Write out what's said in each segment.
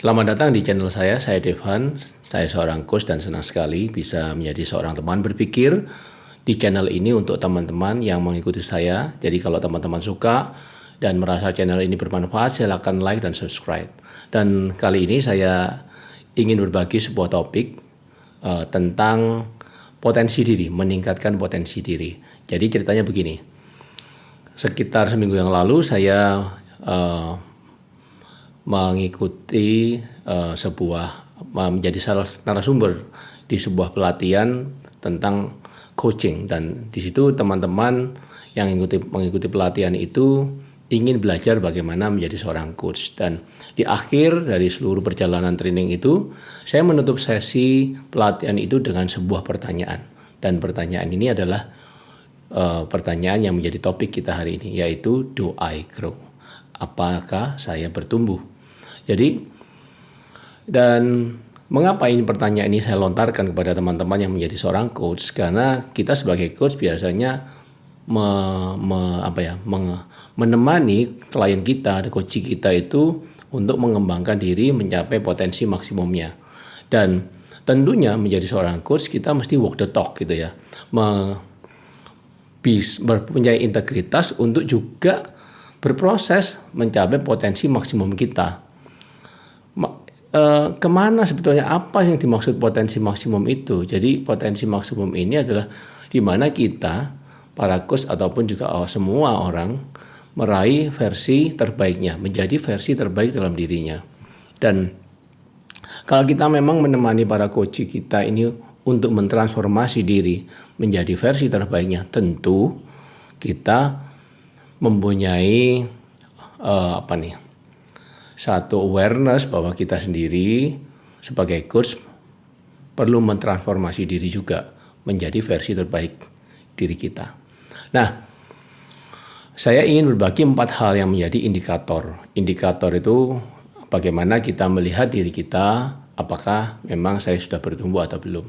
Selamat datang di channel saya Devan. Saya seorang coach dan senang sekali bisa menjadi seorang teman berpikir di channel ini untuk teman-teman yang mengikuti saya. Jadi kalau teman-teman suka dan merasa channel ini bermanfaat, silakan like dan subscribe. Dan kali ini saya ingin berbagi sebuah topik tentang potensi diri, meningkatkan potensi diri. Jadi ceritanya begini, sekitar seminggu yang lalu saya mengikuti menjadi salah narasumber di sebuah pelatihan tentang coaching, dan di situ teman-teman yang mengikuti pelatihan itu ingin belajar bagaimana menjadi seorang coach. Dan di akhir dari seluruh perjalanan training itu, saya menutup sesi pelatihan itu dengan sebuah pertanyaan, dan pertanyaan ini adalah pertanyaan yang menjadi topik kita hari ini, yaitu do I grow? Apakah saya bertumbuh? Jadi, dan mengapa ini pertanyaan ini saya lontarkan kepada teman-teman yang menjadi seorang coach? Karena kita sebagai coach biasanya menemani klien kita, coach kita itu untuk mengembangkan diri mencapai potensi maksimumnya. Dan tentunya menjadi seorang coach kita mesti walk the talk gitu ya. Mempunyai integritas untuk juga berproses mencapai potensi maksimum kita. Kemana sebetulnya, apa yang dimaksud potensi maksimum itu? Jadi potensi maksimum ini adalah di mana kita, para coach ataupun juga semua orang, meraih versi terbaiknya, menjadi versi terbaik dalam dirinya. Dan kalau kita memang menemani para coach kita ini untuk mentransformasi diri menjadi versi terbaiknya, tentu kita mempunyai satu awareness bahwa kita sendiri sebagai coach perlu mentransformasi diri juga menjadi versi terbaik diri kita. Nah, saya ingin berbagi 4 hal yang menjadi indikator. Indikator itu bagaimana kita melihat diri kita, apakah memang saya sudah bertumbuh atau belum.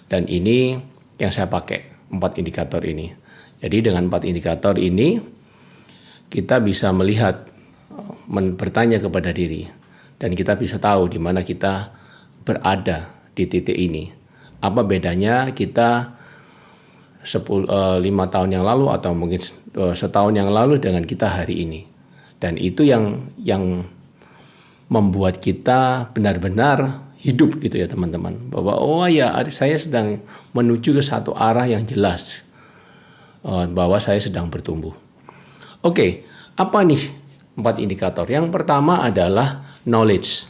Dan ini yang saya pakai, 4 indikator ini. Jadi dengan 4 indikator ini kita bisa melihat, bertanya kepada diri, dan kita bisa tahu di mana kita berada di titik ini. Apa bedanya kita 5 tahun yang lalu atau mungkin setahun yang lalu dengan kita hari ini. Dan itu yang membuat kita benar-benar hidup gitu ya teman-teman. Bahwa saya sedang menuju ke satu arah yang jelas, bahwa saya sedang bertumbuh. Oke, apa nih 4 indikator? Yang pertama adalah knowledge.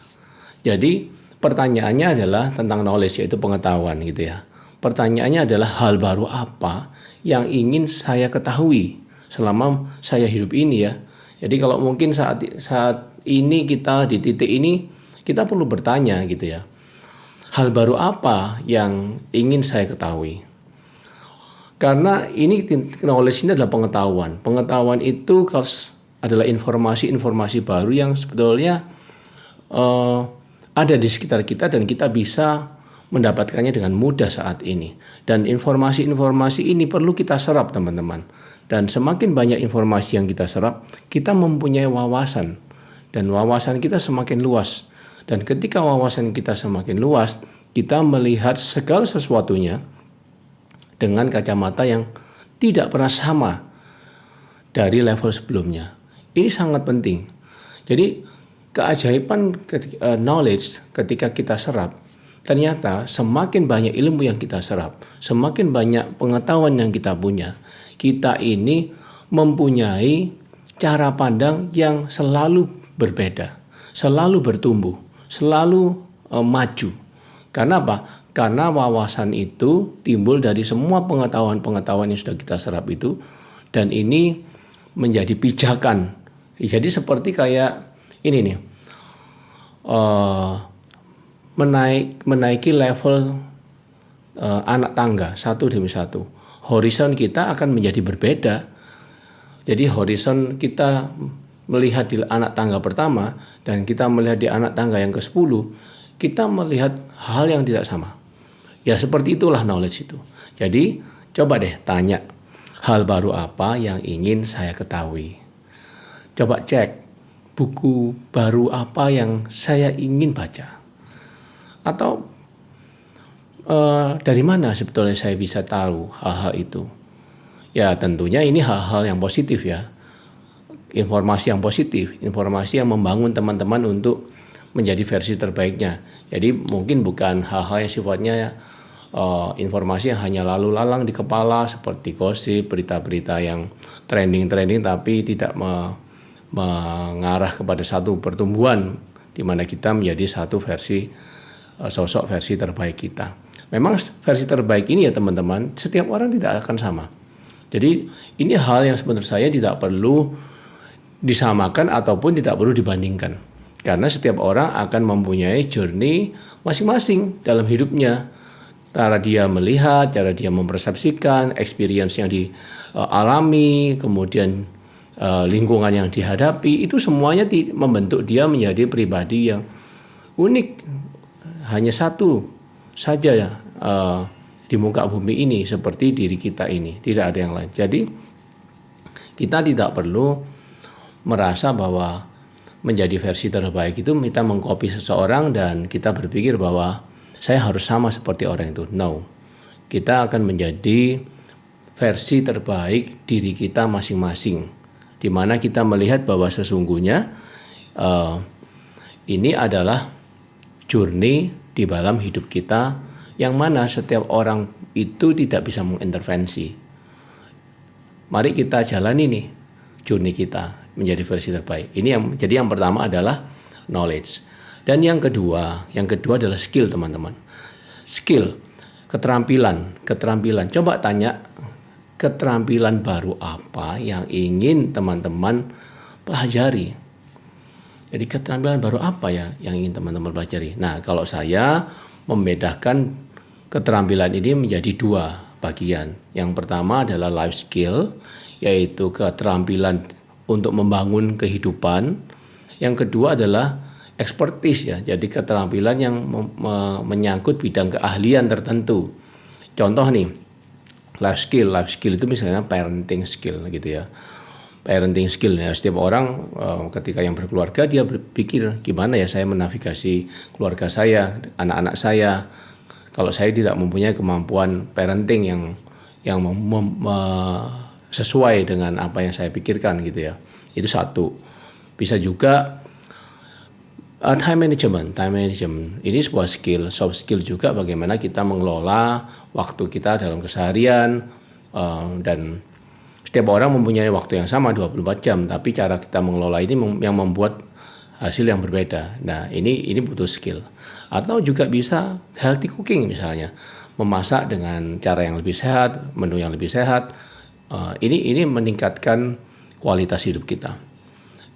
Jadi pertanyaannya adalah tentang knowledge, yaitu pengetahuan gitu ya. Pertanyaannya adalah hal baru apa yang ingin saya ketahui selama saya hidup ini ya. Jadi kalau mungkin saat ini kita di titik ini, kita perlu bertanya gitu ya. Hal baru apa yang ingin saya ketahui? Karena ini knowledge ini adalah pengetahuan. Pengetahuan itu adalah informasi-informasi baru yang sebetulnya ada di sekitar kita dan kita bisa mendapatkannya dengan mudah saat ini. Dan informasi-informasi ini perlu kita serap teman-teman. Dan semakin banyak informasi yang kita serap, kita mempunyai wawasan. Dan wawasan kita semakin luas. Dan ketika wawasan kita semakin luas, kita melihat segala sesuatunya dengan kacamata yang tidak pernah sama dari level sebelumnya. Ini sangat penting. Jadi keajaiban knowledge ketika kita serap, ternyata semakin banyak ilmu yang kita serap, semakin banyak pengetahuan yang kita punya, kita ini mempunyai cara pandang yang selalu berbeda, selalu bertumbuh, selalu maju. Karena apa? Karena wawasan itu timbul dari semua pengetahuan-pengetahuan yang sudah kita serap itu, dan ini menjadi pijakan. Jadi seperti kayak ini nih, menaiki level anak tangga satu demi satu. Horizon kita akan menjadi berbeda. Jadi horizon kita melihat di anak tangga pertama dan kita melihat di anak tangga yang ke-10, kita melihat hal yang tidak sama. Ya seperti itulah knowledge itu. Jadi coba deh tanya, hal baru apa yang ingin saya ketahui? Coba cek buku baru apa yang saya ingin baca, atau dari mana sebetulnya saya bisa tahu hal-hal itu. Ya tentunya ini hal-hal yang positif ya, informasi yang positif, informasi yang membangun teman-teman untuk menjadi versi terbaiknya. Jadi mungkin bukan hal-hal yang sifatnya informasi yang hanya lalu lalang di kepala seperti gosip, berita-berita yang trending-trending, tapi tidak mengarah kepada satu pertumbuhan di mana kita menjadi satu versi, sosok versi terbaik kita. Memang versi terbaik ini ya teman-teman, setiap orang tidak akan sama. Jadi ini hal yang menurut saya tidak perlu disamakan ataupun tidak perlu dibandingkan. Karena setiap orang akan mempunyai journey masing-masing dalam hidupnya. Cara dia melihat, cara dia mempersepsikan, experience yang dialami, kemudian lingkungan yang dihadapi, itu semuanya membentuk dia menjadi pribadi yang unik. Hanya satu saja ya di muka bumi ini, seperti diri kita ini, tidak ada yang lain. Jadi kita tidak perlu merasa bahwa menjadi versi terbaik itu kita mengcopy seseorang dan kita berpikir bahwa saya harus sama seperti orang itu. No, kita akan menjadi versi terbaik diri kita masing-masing, di mana kita melihat bahwa sesungguhnya ini adalah journey di dalam hidup kita, yang mana setiap orang itu tidak bisa mengintervensi. Mari kita jalani nih journey kita menjadi versi terbaik. Jadi yang pertama adalah knowledge. Dan yang kedua adalah skill, teman-teman. Skill, keterampilan. Coba tanya, keterampilan baru apa yang ingin teman-teman pelajari? Jadi keterampilan baru apa ya yang ingin teman-teman pelajari? Nah, kalau saya membedakan keterampilan ini menjadi dua bagian. Yang pertama adalah life skill, yaitu keterampilan untuk membangun kehidupan. Yang kedua adalah expertise ya, jadi keterampilan yang menyangkut bidang keahlian tertentu. Contoh nih, life skill itu misalnya parenting skill gitu ya. Parenting skill ya, setiap orang ketika yang berkeluarga dia berpikir gimana ya saya menavigasi keluarga saya, anak-anak saya. Kalau saya tidak mempunyai kemampuan parenting yang sesuai dengan apa yang saya pikirkan gitu ya. Itu satu. Bisa juga time management. Ini sebuah skill, soft skill juga, bagaimana kita mengelola waktu kita dalam keseharian, dan setiap orang mempunyai waktu yang sama 24 jam, tapi cara kita mengelola ini yang membuat hasil yang berbeda. Nah, ini butuh skill. Atau juga bisa healthy cooking misalnya, memasak dengan cara yang lebih sehat, menu yang lebih sehat. Ini meningkatkan kualitas hidup kita.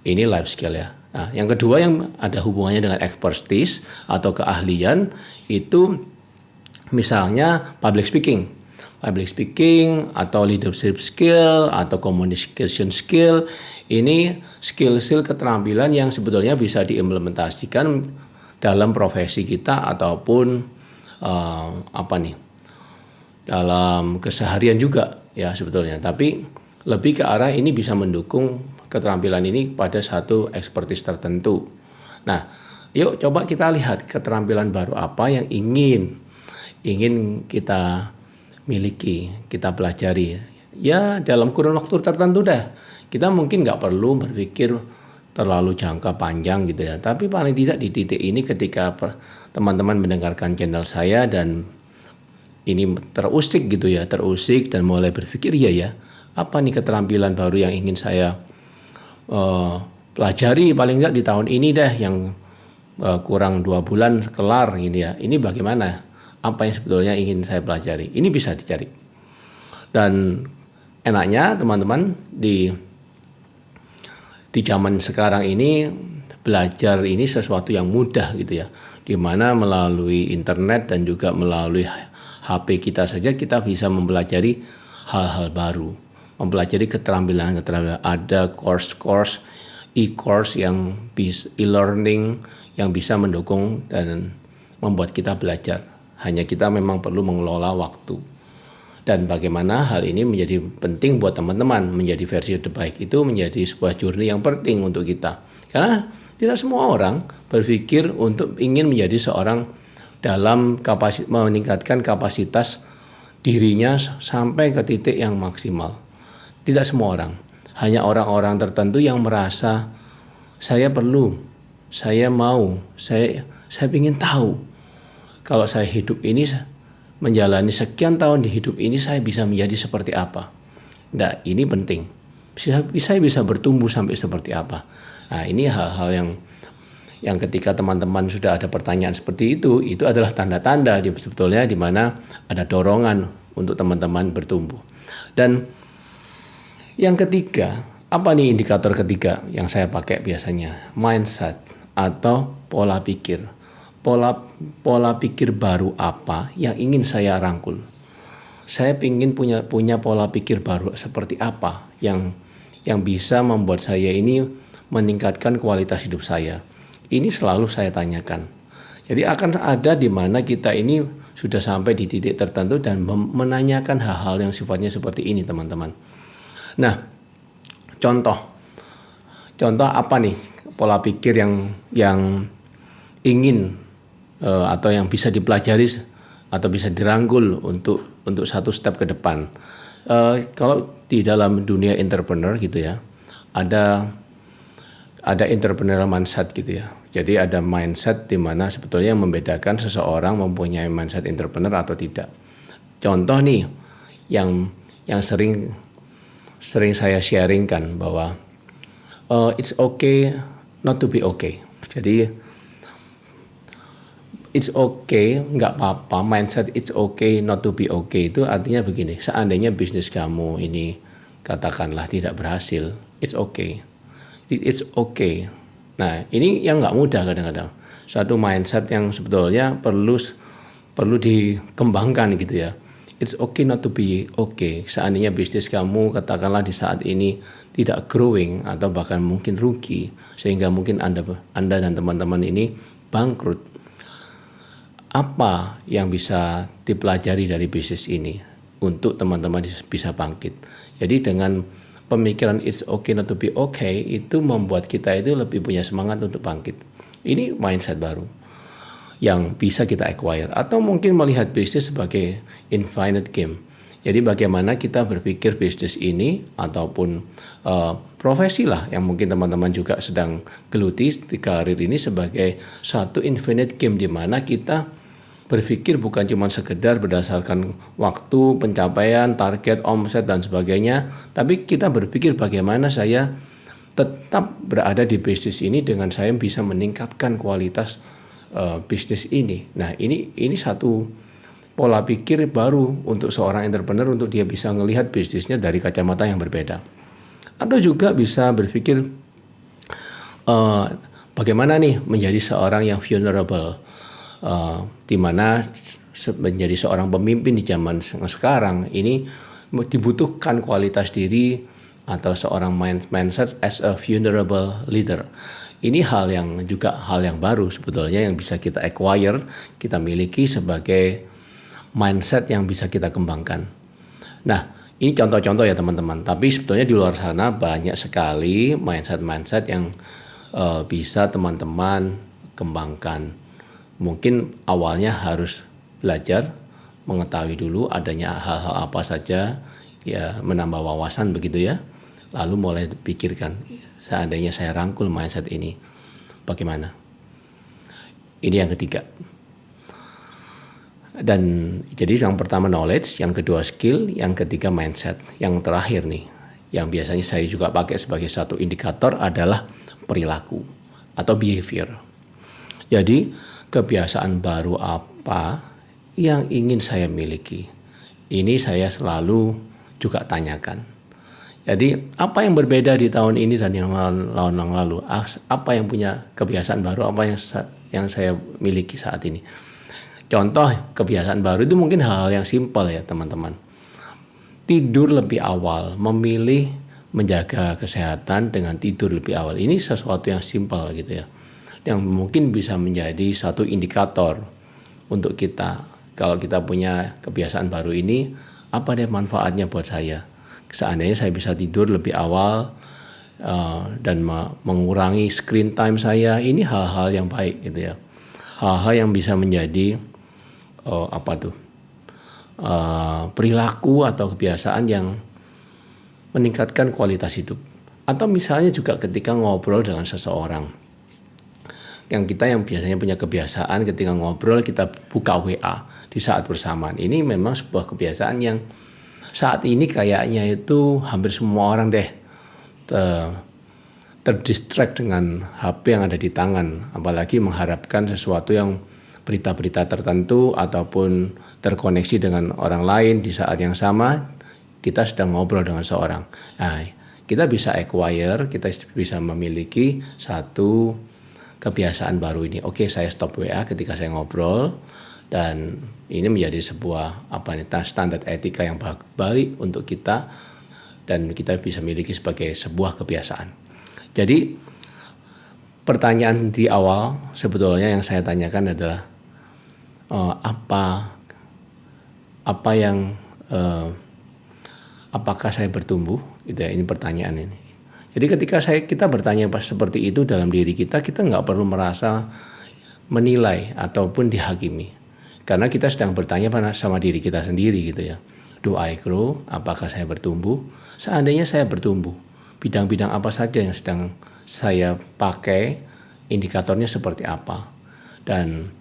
Ini life skill ya. Nah, yang kedua yang ada hubungannya dengan expertise atau keahlian itu misalnya public speaking atau leadership skill atau communication skill. Ini skill-skill keterampilan yang sebetulnya bisa diimplementasikan dalam profesi kita ataupun dalam keseharian juga ya sebetulnya. Tapi lebih ke arah ini bisa mendukung keterampilan ini pada satu expertise tertentu. Nah, yuk coba kita lihat keterampilan baru apa yang ingin kita miliki, kita pelajari. Ya dalam kurun waktu tertentu dah. Kita mungkin nggak perlu berpikir terlalu jangka panjang gitu ya. Tapi paling tidak di titik ini ketika teman-teman mendengarkan channel saya dan ini terusik dan mulai berpikir ya apa nih keterampilan baru yang ingin saya pelajari paling nggak di tahun ini deh, yang kurang 2 bulan kelar ini ya. Ini bagaimana? Apa yang sebetulnya ingin saya pelajari? Ini bisa dicari. Dan enaknya teman-teman di zaman sekarang ini belajar ini sesuatu yang mudah gitu ya. Di mana melalui internet dan juga melalui HP kita saja kita bisa mempelajari hal-hal baru. Mempelajari keterampilan. Ada course e-course yang e-learning yang bisa mendukung dan membuat kita belajar. Hanya kita memang perlu mengelola waktu. Dan bagaimana hal ini menjadi penting buat teman-teman. Menjadi versi terbaik itu menjadi sebuah journey yang penting untuk kita. Karena tidak semua orang berpikir untuk ingin menjadi seorang dalam meningkatkan kapasitas dirinya sampai ke titik yang maksimal. Tidak semua orang, hanya orang-orang tertentu yang merasa saya perlu, saya mau, saya ingin tahu kalau saya hidup ini menjalani sekian tahun di hidup ini saya bisa menjadi seperti apa. Nah, ini penting. Saya bisa bertumbuh sampai seperti apa. Nah, ini hal-hal yang ketika teman-teman sudah ada pertanyaan seperti itu adalah tanda-tanda sebetulnya di mana ada dorongan untuk teman-teman bertumbuh. Dan yang ketiga, apa nih indikator ketiga yang saya pakai biasanya? Mindset atau pola pikir. Pola pikir baru apa yang ingin saya rangkul? Saya ingin punya pola pikir baru seperti apa yang bisa membuat saya ini meningkatkan kualitas hidup saya. Ini selalu saya tanyakan. Jadi akan ada di mana kita ini sudah sampai di titik tertentu dan menanyakan hal-hal yang sifatnya seperti ini, teman-teman. Nah, contoh apa nih pola pikir yang ingin atau yang bisa dipelajari atau bisa dirangkul untuk satu step ke depan. Kalau di dalam dunia entrepreneur gitu ya, ada entrepreneurial mindset gitu ya. Jadi ada mindset di mana sebetulnya yang membedakan seseorang mempunyai mindset entrepreneur atau tidak. Contoh nih yang sering saya sharingkan bahwa it's okay not to be okay. Jadi it's okay, nggak apa-apa, mindset it's okay not to be okay itu artinya begini, seandainya bisnis kamu ini katakanlah tidak berhasil, it's okay. It's okay. Nah, ini yang nggak mudah kadang-kadang. Satu mindset yang sebetulnya perlu dikembangkan gitu ya. It's okay not to be okay. Seandainya bisnis kamu katakanlah di saat ini tidak growing atau bahkan mungkin rugi, sehingga mungkin Anda dan teman-teman ini bangkrut. Apa yang bisa dipelajari dari bisnis ini untuk teman-teman bisa bangkit? Jadi dengan pemikiran it's okay not to be okay itu membuat kita itu lebih punya semangat untuk bangkit. Ini mindset baru yang bisa kita acquire, atau mungkin melihat bisnis sebagai infinite game. Jadi bagaimana kita berpikir bisnis ini ataupun profesi lah yang mungkin teman-teman juga sedang geluti di karir ini sebagai satu infinite game di mana kita berpikir bukan cuma sekedar berdasarkan waktu, pencapaian, target, omset dan sebagainya, tapi kita berpikir bagaimana saya tetap berada di bisnis ini dengan saya bisa meningkatkan kualitas bisnis ini. Nah, ini satu pola pikir baru untuk seorang entrepreneur untuk dia bisa melihat bisnisnya dari kacamata yang berbeda. Atau juga bisa berpikir bagaimana nih menjadi seorang yang vulnerable, di mana menjadi seorang pemimpin di zaman sekarang ini dibutuhkan kualitas diri atau seorang mindset as a vulnerable leader. Ini hal yang baru sebetulnya yang bisa kita acquire, kita miliki sebagai mindset yang bisa kita kembangkan. Nah, ini contoh-contoh ya teman-teman. Tapi sebetulnya di luar sana banyak sekali mindset yang bisa teman-teman kembangkan. Mungkin awalnya harus belajar, mengetahui dulu adanya hal-hal apa saja, ya menambah wawasan begitu ya. Lalu mulai pikirkan, seandainya saya rangkul mindset ini, bagaimana? Ini yang ketiga. Dan jadi yang pertama knowledge, yang kedua skill, yang ketiga mindset. Yang terakhir nih, yang biasanya saya juga pakai sebagai satu indikator adalah perilaku atau behavior. Jadi kebiasaan baru apa yang ingin saya miliki? Ini saya selalu juga tanyakan. Jadi apa yang berbeda di tahun ini dan yang lalu? Apa yang punya kebiasaan baru? Apa yang saya miliki saat ini? Contoh kebiasaan baru itu mungkin hal yang simpel ya teman-teman. Tidur lebih awal, memilih menjaga kesehatan dengan tidur lebih awal. Ini sesuatu yang simpel gitu ya. Yang mungkin bisa menjadi satu indikator untuk kita. Kalau kita punya kebiasaan baru ini, apa deh manfaatnya buat saya? Seandainya saya bisa tidur lebih awal, dan mengurangi screen time saya. Ini hal-hal yang baik gitu ya. Hal-hal yang bisa menjadi perilaku atau kebiasaan yang meningkatkan kualitas hidup. Atau misalnya juga ketika ngobrol dengan seseorang. Kita yang biasanya punya kebiasaan ketika ngobrol kita buka WA di saat bersamaan. Ini memang sebuah kebiasaan yang saat ini kayaknya itu hampir semua orang deh terdistract dengan HP yang ada di tangan, apalagi mengharapkan sesuatu yang berita-berita tertentu ataupun terkoneksi dengan orang lain di saat yang sama kita sedang ngobrol dengan seorang. Nah, kita bisa acquire, kita bisa memiliki satu kebiasaan baru ini. Oke, saya stop WA ketika saya ngobrol, dan ini menjadi sebuah standar etika yang baik untuk kita dan kita bisa miliki sebagai sebuah kebiasaan. Jadi pertanyaan di awal sebetulnya yang saya tanyakan adalah apakah saya bertumbuh? Gitu ya, ini pertanyaan ini. Jadi ketika kita bertanya seperti itu dalam diri kita nggak perlu merasa menilai ataupun dihakimi. Karena kita sedang bertanya sama diri kita sendiri gitu ya. Do I grow? Apakah saya bertumbuh? Seandainya saya bertumbuh, bidang-bidang apa saja yang sedang saya pakai, indikatornya seperti apa? Dan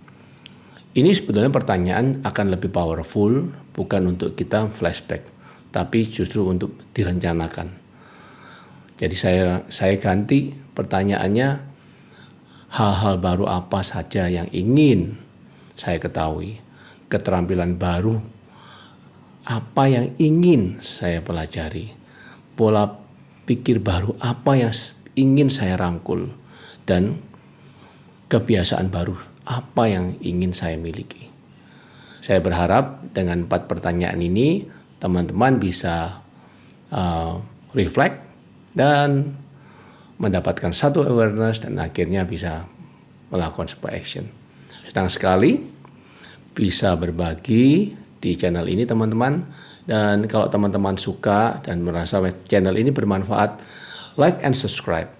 ini sebetulnya pertanyaan akan lebih powerful, bukan untuk kita flashback, tapi justru untuk direncanakan. Jadi saya ganti pertanyaannya, hal-hal baru apa saja yang ingin saya ketahui, keterampilan baru apa yang ingin saya pelajari, pola pikir baru apa yang ingin saya rangkul, dan kebiasaan baru apa yang ingin saya miliki. Saya berharap dengan 4 pertanyaan ini teman-teman bisa reflect dan mendapatkan satu awareness dan akhirnya bisa melakukan sebuah action. Senang sekali bisa berbagi di channel ini teman-teman, dan kalau teman-teman suka dan merasa channel ini bermanfaat, like and subscribe.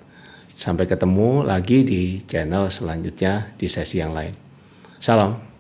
Sampai ketemu lagi di channel selanjutnya di sesi yang lain. Salam.